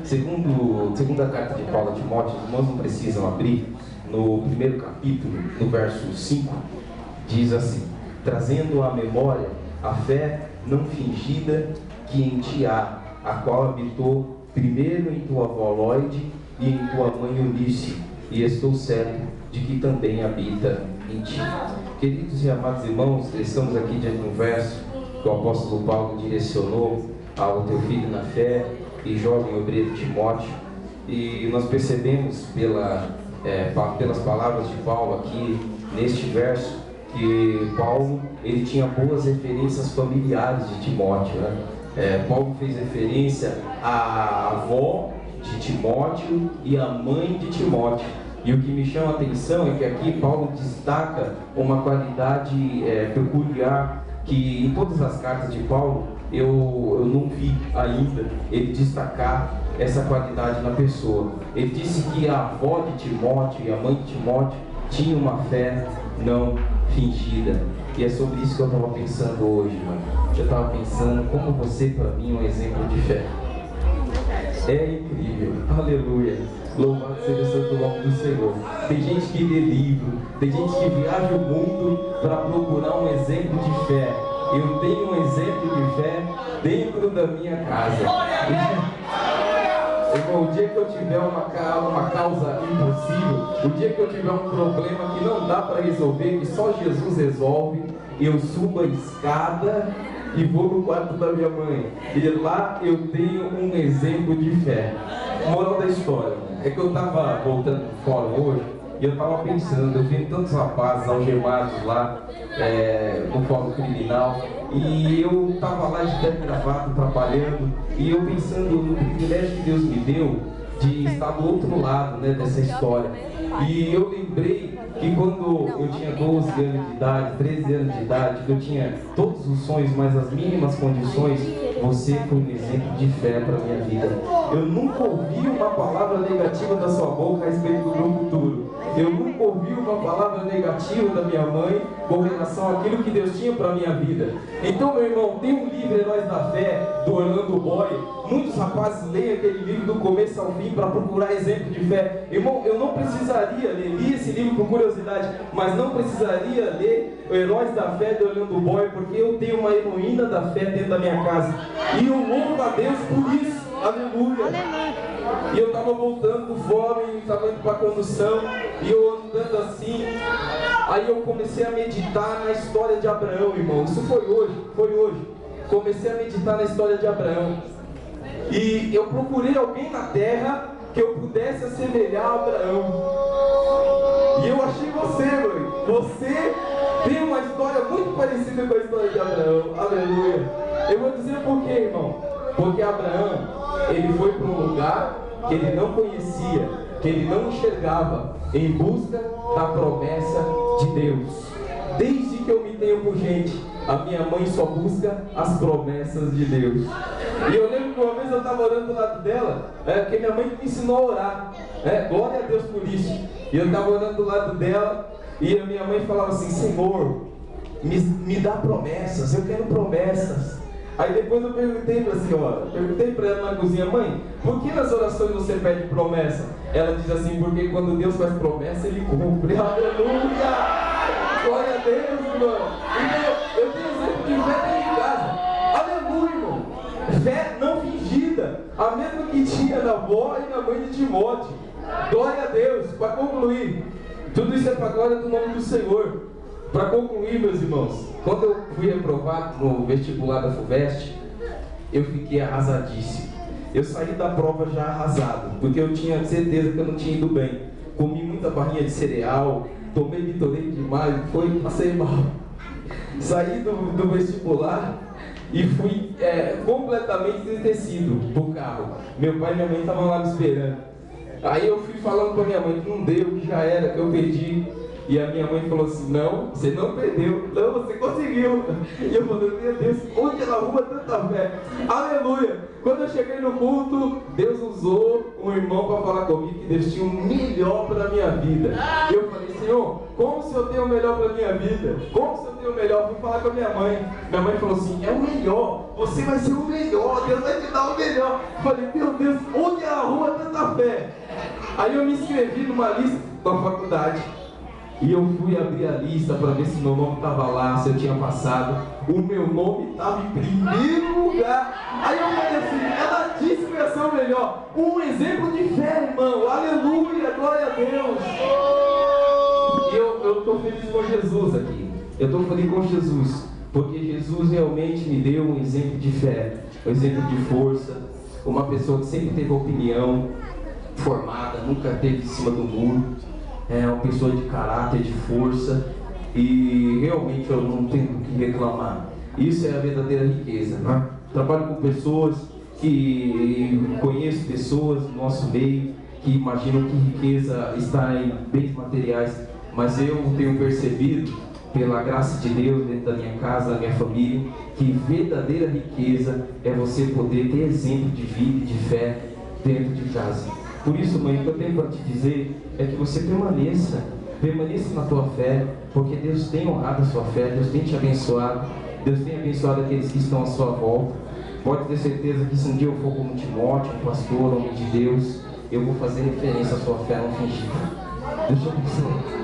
Segunda carta de Paulo a Timóteo, os irmãos não precisam abrir, no primeiro capítulo, no verso 5, diz assim: trazendo à memória a fé não fingida que em ti há, a qual habitou primeiro em tua avó Lóide e em tua mãe Eunice, e estou certo de que também habita em ti. Queridos e amados irmãos, estamos aqui diante de um verso que o apóstolo Paulo direcionou ao teu filho na fé e jovem obreiro Timóteo, e nós percebemos pelas palavras de Paulo aqui neste verso que Paulo ele tinha boas referências familiares de Timóteo, né? Paulo fez referência à avó de Timóteo e à mãe de Timóteo. E o que me chama a atenção é que aqui Paulo destaca uma qualidade peculiar que em todas as cartas de Paulo eu não vi ainda ele destacar essa qualidade na pessoa. Ele disse que a avó de Timóteo e a mãe de Timóteo tinham uma fé não fingida. E é sobre isso que eu estava pensando hoje, mano. Eu estava pensando como você para mim é um exemplo de fé. É incrível, aleluia. Louvado seja o santo nome do Senhor. Tem gente que lê livro, tem gente que viaja o mundo para procurar um exemplo de fé. Eu tenho um exemplo de fé dentro da minha casa. Irmão, o dia que eu tiver uma causa impossível, o dia que eu tiver um problema que não dá para resolver, que só Jesus resolve, eu subo a escada e vou no quarto da minha mãe. E lá eu tenho um exemplo de fé. Moral da história é que eu estava voltando fora hoje e eu estava pensando, eu vi tantos rapazes algemados lá no fórum criminal, e eu estava lá de terno e gravata trabalhando, e eu pensando no privilégio que Deus me deu de estar do outro lado, né, dessa história. E eu lembrei que quando eu tinha 12 anos de idade, 13 anos de idade, que eu tinha todos os sonhos, mas as mínimas condições, você foi um exemplo de fé para a minha vida. Eu nunca ouvi uma palavra negativa da sua boca a respeito do meu futuro. Eu nunca ouvi uma palavra negativa da minha mãe com relação àquilo que Deus tinha para a minha vida. Então, meu irmão, tem um livro, Heróis da Fé, do Orlando Boy. Muitos rapazes leem aquele livro do começo ao fim para procurar exemplo de fé. Irmão, eu não precisaria ler, li esse livro por curiosidade, mas não precisaria ler o Heróis da Fé do Orlando Boy, porque eu tenho uma heroína da fé dentro da minha casa. E eu louvo a Deus por isso. Aleluia. E eu estava voltando do fome, estava indo para a condução, e eu andando assim, aí eu comecei a meditar na história de Abraão, irmão. Isso foi hoje. Comecei a meditar na história de Abraão. E eu procurei alguém na terra que eu pudesse assemelhar a Abraão. E eu achei você, mãe. Você tem uma história muito parecida com a história de Abraão. Aleluia. Eu vou dizer por quê, irmão. Porque Abraão, ele foi para um lugar que ele não conhecia, que ele não enxergava, em busca da promessa de Deus. Desde que eu me tenho por gente, a minha mãe só busca as promessas de Deus. E eu lembro que uma vez eu estava orando do lado dela, porque minha mãe me ensinou a orar, glória a Deus por isso. E eu estava orando do lado dela, e a minha mãe falava assim: Senhor, me dá promessas, eu quero promessas. Aí depois eu perguntei para a senhora, perguntei para ela na cozinha: mãe, por que nas orações você pede promessa? Ela diz assim: porque quando Deus faz promessa, Ele cumpre. Aleluia! Glória a Deus, irmão. Então, eu tenho exemplo de fé dentro de casa. Aleluia, irmão. Fé não fingida, a mesma que tinha na avó e na mãe de Timóteo. Glória a Deus. Para concluir, tudo isso é para a glória do nome do Senhor. Para concluir, meus irmãos, quando eu fui reprovado no vestibular da FUVEST, eu fiquei arrasadíssimo. Eu saí da prova já arrasado, porque eu tinha certeza que eu não tinha ido bem. Comi muita barrinha de cereal, tomei Vitorino demais, passei mal. Saí do vestibular e fui completamente entristecido pro carro. Meu pai e minha mãe estavam lá me esperando. Aí eu fui falando pra minha mãe que não deu, que já era, que eu perdi. E a minha mãe falou assim: não, você não perdeu, não, você conseguiu. E eu falei: meu Deus, onde ela arruma tanta fé? Aleluia. Quando eu cheguei no culto, Deus usou um irmão para falar comigo que Deus tinha o melhor para a minha vida. E eu falei: Senhor, como se eu tenho o melhor para a minha vida? Como se eu tenho o melhor? Fui falar com a minha mãe. Minha mãe falou assim: é o melhor, você vai ser o melhor, Deus vai te dar o melhor. Eu falei: meu Deus, onde ela fé. Aí eu me inscrevi numa lista da faculdade. E eu fui abrir a lista para ver se meu nome estava lá, se eu tinha passado. O meu nome estava em primeiro lugar. Aí eu falei assim, ela disse que ia ser o melhor. Um exemplo de fé, irmão. Aleluia, glória a Deus. E eu estou feliz com Jesus aqui. Eu estou feliz com Jesus. Porque Jesus realmente me deu um exemplo de fé, um exemplo de força. Uma pessoa que sempre teve opinião formada, nunca esteve em cima do muro. É uma pessoa de caráter, de força, e realmente eu não tenho o que reclamar. Isso é a verdadeira riqueza, né? Trabalho com pessoas, conheço pessoas do nosso meio que imaginam que riqueza está em bens materiais, mas eu tenho percebido, pela graça de Deus dentro da minha casa, da minha família, que verdadeira riqueza é você poder ter exemplo de vida e de fé dentro de casa. Por isso, mãe, o que eu tenho para te dizer é que você permaneça na tua fé, porque Deus tem honrado a sua fé, Deus tem te abençoado, Deus tem abençoado aqueles que estão à sua volta. Pode ter certeza que se um dia eu for como Timóteo, um pastor, homem de Deus, eu vou fazer referência à sua fé, não fingir. Deixa eu pensar.